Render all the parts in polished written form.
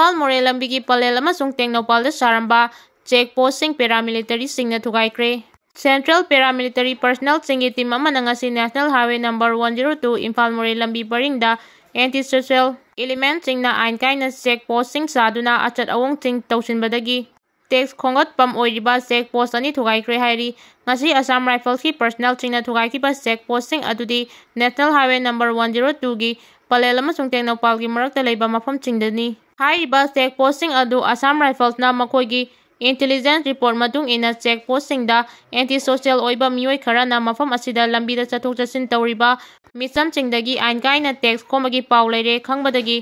Imphal More Lambigi Palel amasung Tengnopalda saramba check posting paramilitary singna Thugaikhre. Central Paramilitary Personnel singi team amana ngasi National Highway number 102 Imphal More Lambi Paringda anti-social element singna ain kaina check posting saduna achat awong ting tawsinbadagi text khongot pam oiriba check post ani Thugaikhre hairi ngasi Assam Rifles ki personnel singna thugaikiba check posting adudi National Highway number 102 gi Palel amasung Tengnopal gi marakta leiba mafam singdani hairiba check posting adu Assam Rifles na makoigi intelligence report matung ina check posting da anti-social oiba mioi khara na mafam asida lambi da chathok chasin tawriba misam chingdagi ain kaina text komagi paw leire khangbadagi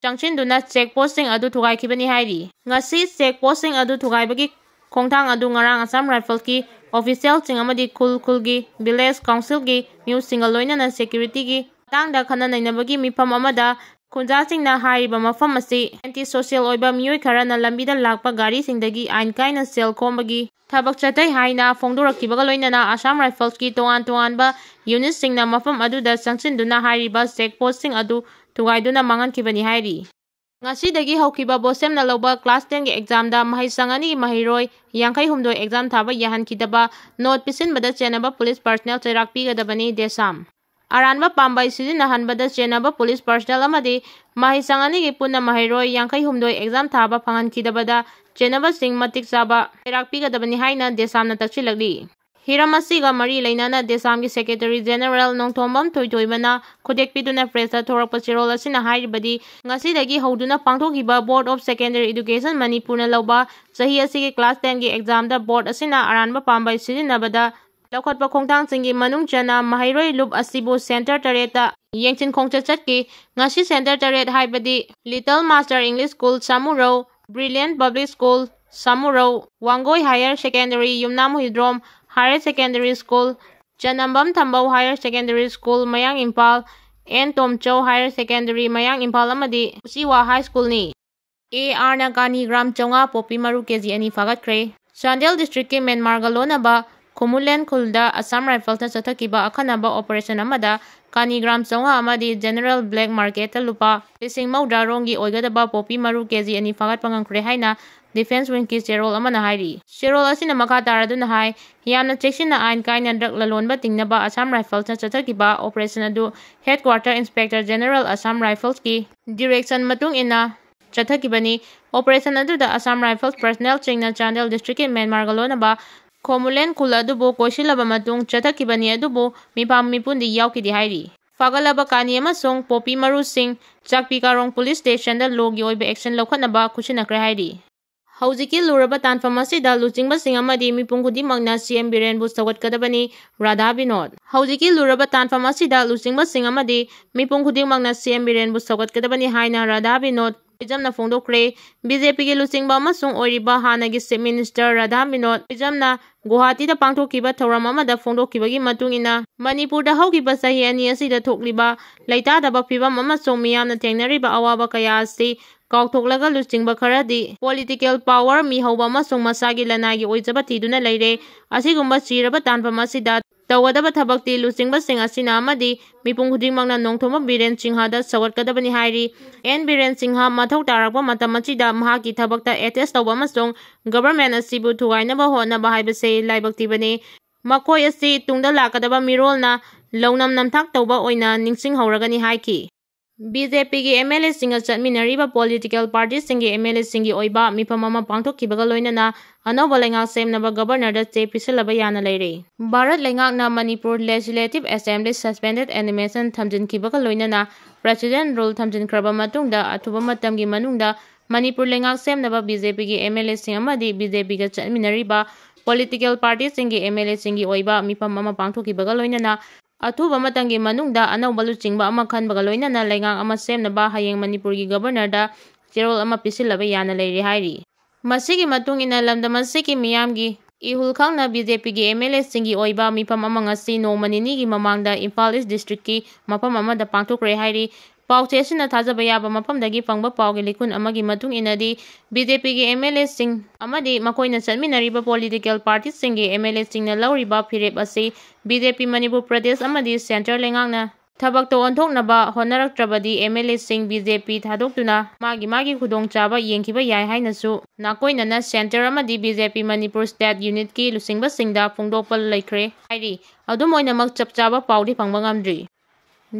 changchin duna check posting adu thugaikibani hairi ngasi check posting adu thugaibagi khongthang adu ngarang Assam Rifles ki official sing amadi khulgi village council gi new single loina na security gi tangda khana nainabagi mifam amada Kunja singna hairiba mafam asi anti-social oiba mioi khara na lambida lakpa gari singdagi ain kaina sel khombagi thabak chatai haina phongdorakibaga loinana Assam Rifles ki tongan ba unit singna mafam aduda sangchinduna hairiba check posting adu thugaiduna mangankibani hairi ngasidagi haukiba bosem na loba class 10 gi exam da mahisangani mahiroi yangkai humdoi exam thaba yahan kidaba note pisin bada CHENNABA police personnel CHEIRAK PIGADBNI DESAM Aranba pambai SIJINNAHNBADA CHENNABA police personnel amadi mahisangani gi punna mahiroi yangkai humdoi exam thaba phangankidabada CHENNABA sing matik chaba CHEIRAK PIGADBNI haina DESAM na takchilagli Hiramasiga Mari Lainana DESAM gi Secretary General Nongthombam Thoitoibana Khudekpiduna press thorakpa chirol asina hairibadi ngasidagi hoduna pangthokiba Board of Secondary Education Manipurna loba chahi asigi class 10 gi exam da board asina aranba pambai SIJINNAHNBADA Laukhatpa khongthang singi manung chana mahiroi lup asibu center tareta yengchin khongchachatki ngasi center taret haibadi Little Master English School Samuro Brilliant Public School Samuro Wangoi Higher Secondary Yumnam Hidrom Higher Secondary School Chanambam Thambau Higher Secondary School Mayang Imphal and Tomchau Higher Secondary Mayang Imphal amadi Usiwa High School ni AR na Kani gram chonga popi maru kg ani Phagatpa Chandel District ke main margalona ba Kumulen Khulda Assam Rifles na chathakiba akhanaba operation amada Kani gram chonga amadi general black market lupa lising maudra rongi oigadaba popi maru kg ani Phagatpa Ngmkhre haina defense wing ki cherol amana hairi cherol asina makha taraduna hai yamna cheksinna ain kaina drug lalonba tingnaba Assam Rifles na chathakiba operation adu headquarter inspector general Assam Rifles ki direction matung ina chathakibani operation adu da Assam Rifles personnel chingna Chandel district in Myanmar galona ba Komulen Kula adubo koisilaba matung chathakibani adubo mipam mipundi yaukidi hairi Phagalaba Kani amasung popi maru sing Chakpikarong police station da logi oiba action lokhatnaba khusinakre hairi Haujiki luraba tanfam asida luchingba sing amadi mipung khudimangna CM Birenbu sawatgadabani Radha Binod Haujiki luraba tanfam asida luchingba sing amadi mipung khudimangna CM Birenbu sawatgadabani haina Radha Binod Pijamna Phongdokhre BJP gi luchingba amasung oiriba hanagi Chief Minister Radha Binod Pijamna Guwahati da pangthokiba thoram amada phongdokibagi matung ina Manipurda haukiba sahi ani asida thokliba leitadaba phibam amasung miyamna thengnariba awaba kaya asi kauthoklaga luchingba kharadi political power mi hauba amasung masagi lanagi oijaba tiduna leire asigumba chiraba tanfam asida tawgadaba thabakti luchingba sing asina amadi mipung khudimangna Nongthoma Biren Singha da sawatgadabani hairi N Biren Singha mathau tarakpa matam achida mahaki thabakta attest tawba amasung government asibu thugainaba hotnaba haibase laibaktibani makoi asi tungda lakadaba mirolna lounam namthak tawba oina ningsing hauragani haiki BJP gi MLA singa chatminariba political parties singi MLA singi oiba mipamama pangthokkibaga loinana anoba lengak semnaba governor da che pisilaba yana leire Bharat lengak na Manipur Legislative Assembly suspended animation thamjinkibaga loinana president rule thamjinkraba matungda athuba matamgi manungda Manipur lengak semnaba BJP gi MLA sing amadi BJP ga chatminariba political parties singi MLA singi oiba mipamama pangthokkibaga loinana Athuba matangi manungda anauba luchingba ama khanbaga loinana lengang ama semnaba hayeng Manipur gi governor da cherol ama pisilaba yana leire hairi masigi matung ina lamdam asigi miyamgi ihul khangna BJP gi MLA singi oiba mipam ama ngasi nomanini gi mamangda Imphal East district ki mapam ama da pangthokre hairi pauche sina thajaba yaba mapamdagi pangba paugi likun amagi matung inadi BJP gi MLA sing amadi makoina chatminariba political parties singi MLA singna lauriba phirep asi BJP Manipur Pradesh amadi center lengangna ꯊꯕꯛꯇ ꯑꯣꯟꯊꯣꯛꯅꯕ ꯍꯣꯠꯅꯔꯛꯇ꯭ꯔꯕꯗꯤ MLAꯁꯤꯡ BJP ꯊꯥꯗꯣꯛꯇꯨꯅ ꯃꯥꯒꯤ ꯈꯨꯗꯣꯡꯆꯥꯕ ꯌꯦꯡꯈꯤꯕ ꯌꯥꯏ ꯍꯥꯏꯅꯁꯨ ꯅꯥꯀꯣꯏꯅꯅ centre ꯑꯃꯗꯤ BJP Manipur state ꯌꯨꯅꯤꯠꯀꯤ ꯂꯨꯆꯤꯡꯕꯁꯤꯡꯗ ꯐꯣꯡꯗꯣꯛꯄ ꯂꯩꯈ꯭ꯔꯦ ꯍꯥꯏꯔꯤ꯫ ꯑꯗꯨꯝ ꯑꯣꯏꯅꯃꯛ ꯆꯞ ꯆꯥꯕ ꯄꯥꯎꯗꯤ ꯐꯪꯕ ꯉꯝꯗ꯭ꯔꯤ꯫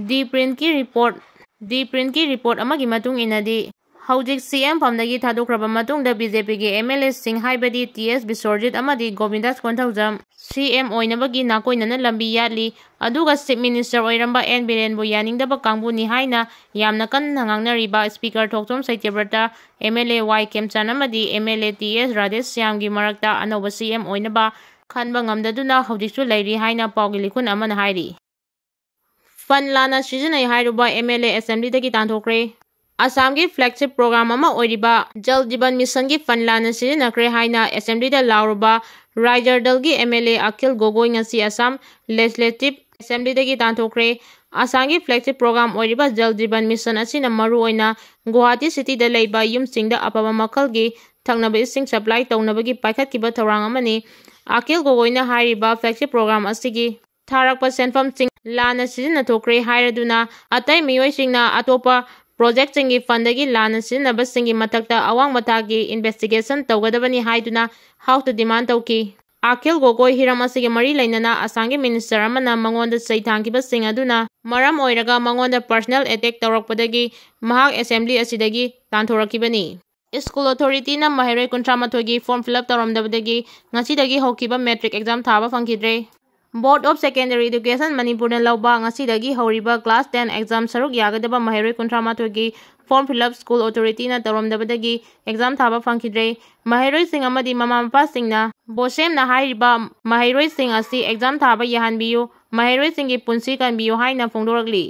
ꯗꯤ ꯄ꯭ꯔꯤꯟꯠꯀꯤ ꯔꯤꯄꯣꯔꯠ ꯑꯃꯒꯤ ꯃꯇꯨꯡ ꯏꯟꯅꯗꯤ ꯍꯧꯖꯤꯛ CM ꯐꯝꯗꯒꯤ ꯊꯥꯗꯣꯛꯈ꯭ꯔꯕ ꯃꯇꯨꯡꯗ BJPꯒꯤ MLAꯁꯤꯡ ꯍꯥꯏꯕꯗꯤ TS ꯕꯤꯁ꯭ꯋꯔꯖꯤꯠ ꯑꯃꯗꯤ ꯒꯣꯕꯤꯟꯗꯥꯁ ꯀꯣꯟꯊꯧꯖꯝ CM ꯑꯣꯏꯅꯕꯒꯤ ꯅꯥꯀꯣꯏꯅꯅ ꯂꯝꯕꯤ ꯌꯥꯠꯂꯤ꯫ ꯑꯗꯨꯒ ꯆꯤꯐ ꯃꯤꯅꯤꯁꯇꯔ ꯑꯣꯏꯔꯝꯕ N ꯕꯤꯔꯦꯟꯕꯨ ꯌꯥꯅꯤꯡꯗꯕ ꯀꯥꯡꯕꯨꯅꯤ ꯍꯥꯏꯅ ꯌꯥꯝꯅ ꯀꯟꯅ ꯉꯥꯡꯅꯔꯤꯕ ꯁ꯭ꯄꯤꯀꯔ ꯊꯣꯛꯆꯣꯝ ꯁꯩꯇ꯭ꯌꯕ꯭ꯔꯇ, MLA Y ꯈꯦꯝꯆꯥꯟ ꯑꯃꯗꯤ MLA TS ꯔꯥꯙꯦꯁ꯭ꯌꯥꯝꯒꯤ ꯃꯔꯛꯇ ꯑꯅꯧꯕ CM ꯑꯣꯏꯅꯕ ꯈꯟꯕ ꯉꯝꯗꯗꯨꯅ ꯍꯧꯖꯤꯛꯁꯨ ꯂꯩꯔꯤ ꯍꯥꯏꯅ ꯄꯥꯎꯒꯤ ꯂꯤꯈꯨꯟ ꯑꯃꯅ ꯍꯥꯏꯔꯤ꯫ ꯐꯟꯗ ꯂꯥꯟꯅ ꯁꯤꯖꯤꯟꯅꯩ ꯍꯥꯏꯔꯨꯕ MLA ꯑꯦꯁꯦꯝꯕ꯭ꯂꯤꯗꯒꯤ ꯇꯥꯟꯊꯣꯛꯈ꯭ꯔꯦ꯫ ꯑꯁꯥꯝꯒꯤ ꯐ꯭ꯂꯦꯒꯁꯤꯞ ꯄ꯭ꯔꯣꯒ꯭ꯔꯥꯝ ꯑꯃ ꯑꯣꯏꯔꯤꯕ ꯖꯜ ꯖꯤꯕꯟ ꯃꯤꯁꯟꯒꯤ ꯐꯟꯗ ꯂꯥꯟꯅ ꯁꯤꯖꯤꯟꯅꯈ꯭ꯔꯦ ꯍꯥꯏꯅ ꯑꯦꯁꯦꯝꯕ꯭ꯂꯤꯗ ꯂꯥꯎꯔꯨꯕ ꯔꯥꯏꯖꯔ ꯗꯜꯒꯤ MLA ꯑꯈꯤꯜ ꯒꯣꯒꯣꯏ ꯉꯁꯤ ꯑꯁꯥꯝ ꯂꯦꯖꯤꯁꯂꯦꯇꯤꯚ ꯑꯦꯁꯦꯝꯕ꯭ꯂꯤꯗꯒꯤ ꯇꯥꯟꯊꯣꯛꯈ꯭ꯔꯦ꯫ ꯑꯁꯥꯝꯒꯤ ꯐ꯭ꯂꯦꯒꯁꯤꯞ ꯄ꯭ꯔꯣꯒ꯭ꯔꯥꯝ ꯑꯣꯏꯔꯤꯕ ꯖꯜ ꯖꯤꯕꯟ ꯃꯤꯁꯟ ꯑꯁꯤꯅ ꯃꯔꯨꯑꯣꯏꯅ ꯒꯨꯋꯥꯍꯥꯇꯤ ꯁꯤꯇꯤꯗ ꯂꯩꯕ ꯌꯨꯝꯁꯤꯡꯗ ꯑꯐꯕ ꯃꯈꯜꯒꯤ ꯊꯛꯅꯕ ꯏꯁꯤꯡ ꯁꯄ꯭ꯂꯥꯏ ꯇꯧꯅꯕꯒꯤ ꯄꯥꯏꯈꯠꯈꯤꯕ ꯊꯧꯔꯥꯡ ꯑꯃꯅꯤ꯫ ꯑꯈꯤꯜ ꯒꯣꯒꯣꯏꯅ ꯍꯥꯏꯔꯤꯕ ꯐ꯭ꯂꯦꯒꯁꯤꯞ ꯄ꯭ꯔꯣꯒ꯭ꯔꯥꯝ ꯑꯁꯤꯒꯤ ꯊꯥꯔꯛꯄ ꯁꯦꯟꯐꯝꯁꯤꯡ ꯂꯥꯟꯅ ꯁꯤꯖꯤꯟꯅꯊꯣꯛꯈ꯭ꯔꯦ ꯍꯥꯏꯔꯗꯨꯅ ꯑꯇꯩ ꯃꯤꯑꯣꯏꯁꯤꯡꯅ ꯑꯇꯣꯞꯄ ꯄ꯭ꯔꯣꯖꯦꯛꯇꯁꯤꯡꯒꯤ ꯐꯟꯗꯒꯤ ꯂꯥꯟꯅ ꯁꯤꯖꯤꯟꯅꯕꯁꯤꯡꯒꯤ ꯃꯊꯛꯇ ꯑꯋꯥꯡꯕ ꯊꯥꯛꯀꯤ ꯏꯟꯚꯦꯁꯇꯤꯒꯦꯁꯟ ꯇꯧꯒꯗꯕꯅꯤ ꯍꯥꯏꯗꯨꯅ ꯍꯥꯎꯁꯇ ꯗꯤꯃꯥꯟꯗ ꯇꯧꯈꯤ꯫ ꯑꯈꯤꯜ ꯒꯣꯒꯣꯏ ꯍꯤꯔꯝ ꯑꯁꯤꯒ ꯃꯔꯤ ꯂꯩꯅꯅ ꯑꯁꯥꯝꯒꯤ ꯃꯤꯅꯤꯁꯇꯔ ꯑꯃꯅ ꯃꯉꯣꯟꯗ ꯆꯩ ꯊꯥꯡꯈꯤꯕꯁꯤꯡ ꯑꯗꯨꯅ ꯃꯔꯝ ꯑꯣꯏꯔꯒ ꯃꯉꯣꯟꯗ ꯄꯔꯁꯣꯅꯦꯜ ꯑꯦꯇꯦꯛ ꯇꯧꯔꯛꯄꯗꯒꯤ ꯃꯍꯥꯛ ꯑꯦꯁꯦꯝꯕ꯭ꯂꯤ ꯑꯁꯤꯗꯒꯤ ꯇꯥꯟꯊꯣꯔꯛꯈꯤꯕꯅꯤ꯫ ꯁ꯭ꯀꯨꯜ ꯑꯣꯊꯣꯔꯤꯇꯤꯅ ꯃꯍꯩꯔꯣꯏ 38ꯒꯤ ꯐꯣꯔꯝ ꯐꯤꯜꯑꯞ ꯇꯧꯔꯝꯗꯕꯗꯒꯤ ꯉꯁꯤꯗꯒꯤ ꯍꯧꯈꯤꯕ ꯃꯦꯇ꯭ꯔꯤꯛ ꯑꯦꯛꯖꯥꯝ ꯊꯥꯕ ꯐꯪꯈꯤꯗ꯭ꯔꯦ꯫ ꯕꯣꯔꯗ ꯑꯣꯐ ꯁꯦꯀꯦꯟꯗꯔꯤ ꯑꯦꯗꯨꯀꯦꯁꯟ ꯃꯅꯤꯄꯨꯔꯅ ꯂꯧꯕ ꯉꯁꯤꯗꯒꯤ ꯍꯧꯔꯤꯕ ꯀ꯭ꯂꯥꯁ 10 ꯑꯦꯛꯖꯥꯝ ꯁꯔꯨꯛ ꯌꯥꯒꯗꯕ ꯃꯍꯩꯔꯣꯏ 38ꯒꯤ ꯐꯣꯔꯝ ꯐꯤꯜꯑꯞ ꯁ꯭ꯀꯨꯜ ꯑꯣꯊꯣꯔꯤꯇꯤꯅ ꯇꯧꯔꯝꯗꯕꯗꯒꯤ ꯑꯦꯛꯖꯥꯝ ꯊꯥꯕ ꯐꯪꯈꯤꯗ꯭ꯔꯦ꯫ ꯃꯍꯩꯔꯣꯏꯁꯤꯡ ꯑꯃꯗꯤ ꯃꯃꯥ ꯃꯄꯥꯁꯤꯡꯅ ꯕꯣꯁꯦꯝꯅ ꯍꯥꯏꯔꯤꯕ ꯃꯍꯩꯔꯣꯏꯁꯤꯡ ꯑꯁꯤ ꯑꯦꯛꯖꯥꯝ ꯊꯥꯕ ꯌꯥꯍꯟꯕꯤꯌꯨ, ꯃꯍꯩꯔꯣꯏꯁꯤꯡꯒꯤ ꯄꯨꯟꯁꯤ ꯀꯟꯕꯤꯌꯨ ꯍꯥꯏꯅ ꯐꯣꯡꯗꯣꯔꯛꯂꯤ꯫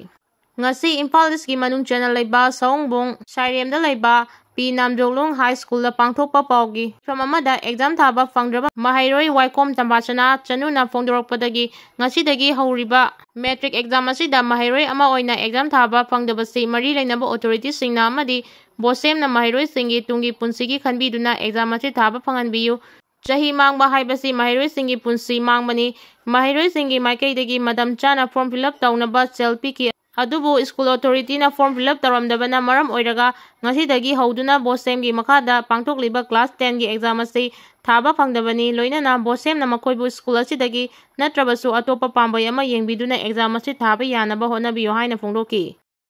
ꯉꯁꯤ ꯏꯝꯐꯥꯜ ꯏꯁꯀꯤ ꯃꯅꯨꯡ ꯆꯟꯅ ꯂꯩꯕ ꯁꯑꯣꯡꯕꯨꯡ ꯁꯥꯏꯔꯦꯝꯗ ꯂꯩꯕ ꯄꯤ ꯅꯥꯝꯖꯣꯡꯂꯣꯡ ꯍꯥꯏ ꯁ꯭ꯀꯨꯜꯗ ꯄꯥꯡꯊꯣꯛꯄ ꯄꯥꯎꯒꯤ ꯃꯤꯐꯝ ꯑꯃꯗ ꯑꯦꯛꯖꯥꯝ ꯊꯥꯕ ꯐꯪꯗ꯭ꯔꯕ ꯃꯍꯩꯔꯣꯏ ꯋꯥꯏꯈꯣꯝ ꯇꯝꯕꯥꯆꯅꯥ ꯆꯅꯨꯅ ꯐꯣꯡꯗꯣꯔꯛꯄꯗꯒꯤ ꯉꯁꯤꯗꯒꯤ ꯍꯧꯔꯤꯕ ꯃꯦꯇ꯭ꯔꯤꯛ ꯑꯦꯛꯖꯥꯝ ꯑꯁꯤꯗ ꯃꯍꯩꯔꯣꯏ ꯑꯃ ꯑꯣꯏꯅ ꯑꯦꯛꯖꯥꯝ ꯊꯥꯕ ꯐꯪꯗꯕꯁꯤ ꯃꯔꯤ ꯂꯩꯅꯕ ꯑꯣꯊꯣꯔꯤꯇꯤꯁꯤꯡꯅ ꯑꯃꯗꯤ ꯕꯣꯁꯦꯝꯅ ꯃꯍꯩꯔꯣꯏꯁꯤꯡꯒꯤ ꯇꯨꯡꯒꯤ ꯄꯨꯟꯁꯤꯒꯤ ꯈꯟꯕꯤꯗꯨꯅ ꯑꯦꯛꯖꯥꯝ ꯑꯁꯤ ꯊꯥꯕ ꯐꯪꯍꯟꯕꯤꯌꯨ꯫ ꯆꯍꯤ ꯃꯥꯡꯕ ꯍꯥꯏꯕꯁꯤ ꯃꯍꯩꯔꯣꯏꯁꯤꯡꯒꯤ ꯄꯨꯟꯁꯤ ꯃꯥꯡꯕꯅꯤ꯫ ꯃꯍꯩꯔꯣꯏꯁꯤꯡꯒꯤ ꯃꯥꯏꯀꯩꯗꯒꯤ ꯃꯇꯝ ꯆꯥꯅ ꯐꯣꯔꯝ ꯐꯤꯜꯑꯞ ꯇꯧꯅꯕ ꯁꯦꯜ ꯄꯤꯈꯤ ꯑꯗꯨꯕꯨ ꯁ꯭ꯀꯨꯜ ꯑꯣꯊꯣꯔꯤꯇꯤꯅ ꯐꯣꯔꯝ ꯐꯤꯜꯑꯞ ꯇꯧꯔꯝꯗꯕꯅ ꯃꯔꯝ ꯑꯣꯏꯔꯒ ꯉꯁꯤꯗꯒꯤ ꯍꯧꯗꯨꯅ ꯕꯣꯁꯦꯝꯒꯤ ꯃꯈꯥꯗ ꯄꯥꯡꯊꯣꯛꯂꯤꯕ ꯀ꯭ꯂꯥꯁ 10ꯒꯤ ꯑꯦꯛꯖꯥꯝ ꯑꯁꯤ ꯊꯥꯕ ꯐꯪꯗꯕꯅꯤ꯫ ꯂꯣꯏꯅꯅ ꯕꯣꯁꯦꯝꯅ ꯃꯈꯣꯏꯕꯨ ꯁ꯭ꯀꯨꯜ ꯑꯁꯤꯗꯒꯤ ꯅꯠꯇ꯭ꯔꯕꯁꯨ ꯑꯇꯣꯞꯄ ꯄꯥꯝꯕꯩ ꯑꯃ ꯌꯦꯡꯕꯤꯗꯨꯅ ꯑꯦꯛꯖꯥꯝ ꯑꯁꯤ ꯊꯥꯕ ꯌꯥꯅꯕ ꯍꯣꯠꯅꯕꯤꯌꯨ ꯍꯥꯏꯅ ꯐꯣꯡꯗꯣꯛꯈꯤ꯫